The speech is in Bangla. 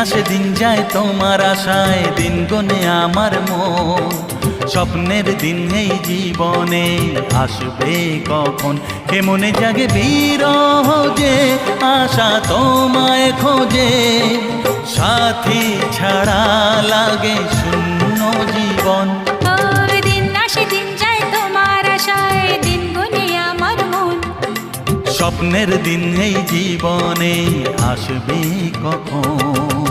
আসে দিন যায় তোমার আশায়, দিন গনে আমার মন। স্বপ্নের দিন এই জীবনে আসবে কখন, কেমনে জাগে বিরহ যে আশা তোমায় খোঁজে। সাথী ছাড়া লাগে শূন্য জীবন। দিন আসে দিন যায় তোমার আশায়, দিন গুনে আমার মন। স্বপ্নের দিন এই জীবনে আসবে কখন।